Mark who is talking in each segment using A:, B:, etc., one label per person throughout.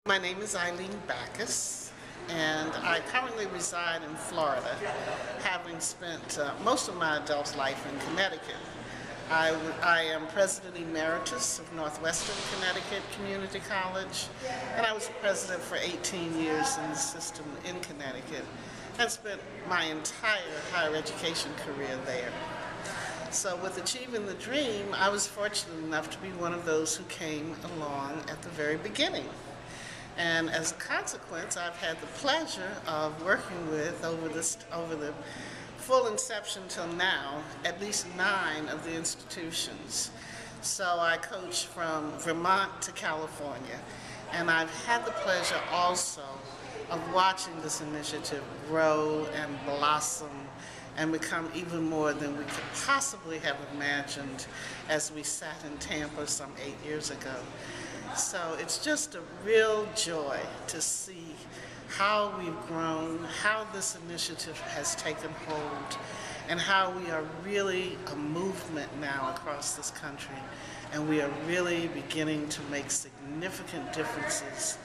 A: My name is Eileen Baccus, and I currently reside in Florida, having spent most of my adult life in Connecticut. I am President Emeritus of Northwestern Connecticut Community College, and I was president for 18 years in the system in Connecticut, and spent my entire higher education career there. So with Achieving the Dream, I was fortunate enough to be one of those who came along at the very beginning. And as a consequence, I've had the pleasure of working with, over the full inception till now, at least 9 of the institutions. So I coach from Vermont to California. And I've had the pleasure also of watching this initiative grow and blossom and become even more than we could possibly have imagined as we sat in Tampa some 8 years ago. So it's just a real joy to see how we've grown, how this initiative has taken hold, and how we are really a movement now across this country. And we are really beginning to make significant differences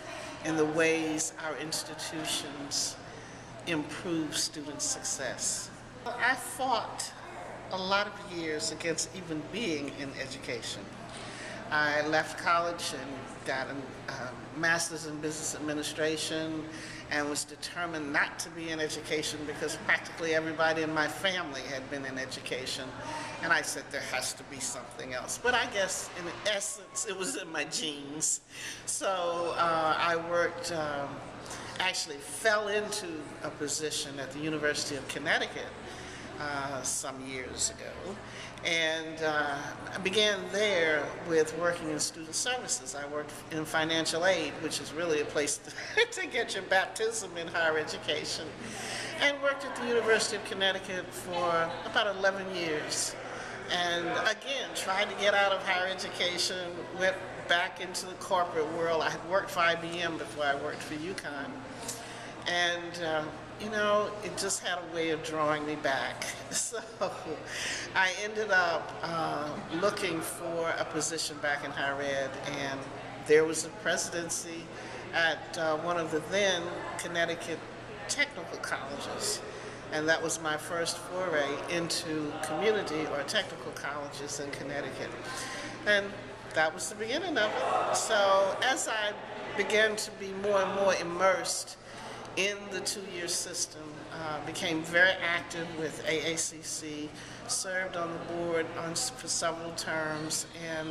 A: in the ways our institutions improve student success. I fought a lot of years against even being in education. I left college and got a master's in business administration and was determined not to be in education because practically everybody in my family had been in education. And I said, there has to be something else. But I guess in essence, it was in my genes. So I worked, actually fell into a position at the University of Connecticut some years ago, and I began there with working in student services. I worked in financial aid, which is really a place to get your baptism in higher education, and worked at the University of Connecticut for about 11 years. And again, tried to get out of higher education, went back into the corporate world. I had worked for IBM before I worked for UConn. And you know, it just had a way of drawing me back. So I ended up looking for a position back in higher ed, and there was a presidency at one of the then Connecticut technical colleges. And that was my first foray into community or technical colleges in Connecticut. And that was the beginning of it. So as I began to be more and more immersed in the 2-year system, became very active with AACC, served on the board for several terms, and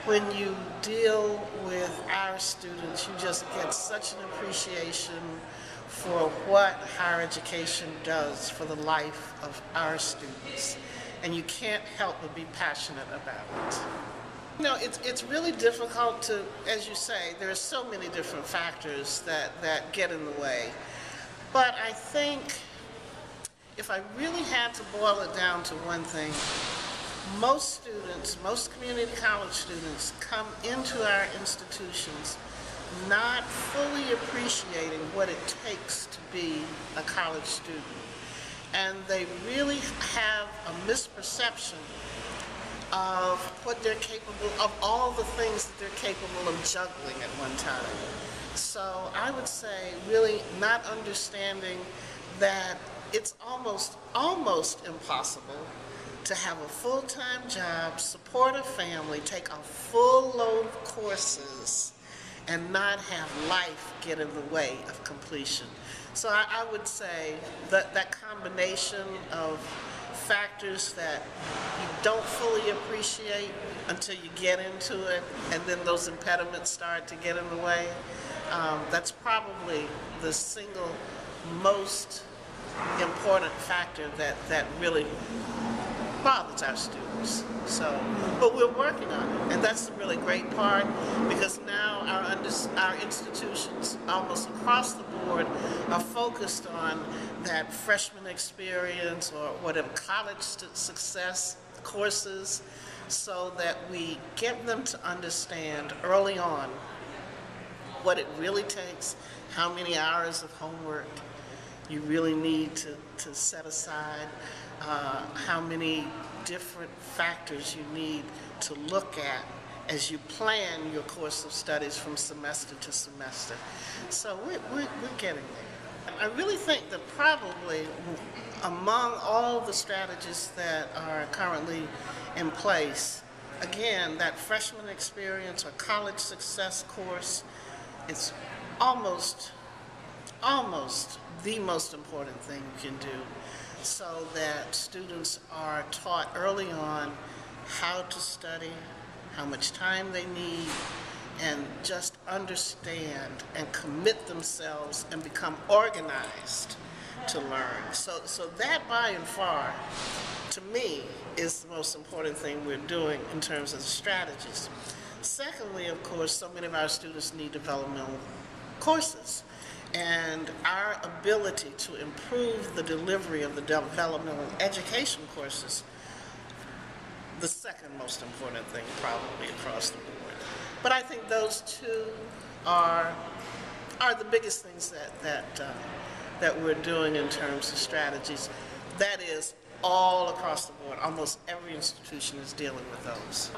A: when you deal with our students, you just get such an appreciation for what higher education does for the life of our students, and you can't help but be passionate about it. You know, it's really difficult to, as you say, there are so many different factors that get in the way. But I think if I really had to boil it down to one thing, most students, most community college students come into our institutions not fully appreciating what it takes to be a college student. And they really have a misperception of what they're capable of, all the things that they're capable of juggling at one time. So I would say really not understanding that it's almost impossible to have a full-time job, support a family, take a full load of courses, and not have life get in the way of completion. So I would say that that combination of factors that you don't fully appreciate until you get into it, and then those impediments start to get in the way, that's probably the single most important factor that really bothers our students. So, but we're working on it, and that's the really great part, because now our institutions almost across the board are focused on that freshman experience or whatever college success courses, so that we get them to understand early on what it really takes, how many hours of homework you really need to set aside, how many different factors you need to look at as you plan your course of studies from semester to semester. So we're getting there. I really think that probably among all the strategies that are currently in place, again, that freshman experience or college success course, it's almost the most important thing you can do, so that students are taught early on how to study, how much time they need, and just understand and commit themselves and become organized to learn. So that by and far, to me, is the most important thing we're doing in terms of the strategies. Secondly, of course, so many of our students need developmental courses, and our ability to improve the delivery of the developmental education courses, the second most important thing probably across the board. But I think those two are the biggest things that we're doing in terms of strategies. That is all across the board. Almost every institution is dealing with those.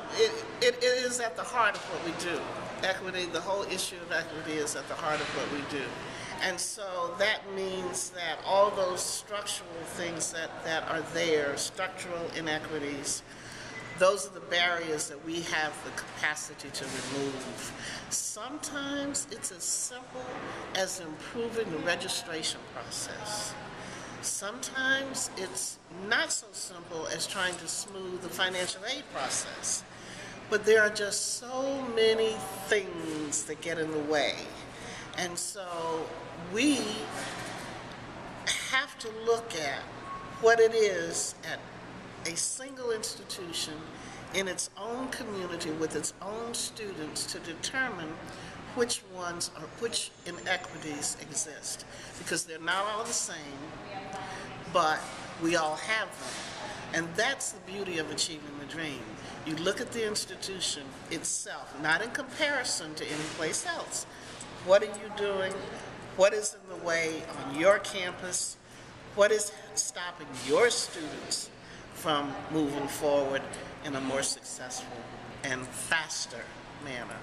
A: It is at the heart of what we do. Equity, the whole issue of equity is at the heart of what we do. And so that means that all those structural things that are there, structural inequities, those are the barriers that we have the capacity to remove. Sometimes it's as simple as improving the registration process. Sometimes it's not so simple as trying to smooth the financial aid process. But there are just so many things that get in the way. And so we have to look at what it is at a single institution in its own community with its own students to determine which inequities exist. Because they're not all the same, but we all have them. And that's the beauty of achieving the dream. You look at the institution itself, not in comparison to any place else. What are you doing? What is in the way on your campus? What is stopping your students from moving forward in a more successful and faster manner?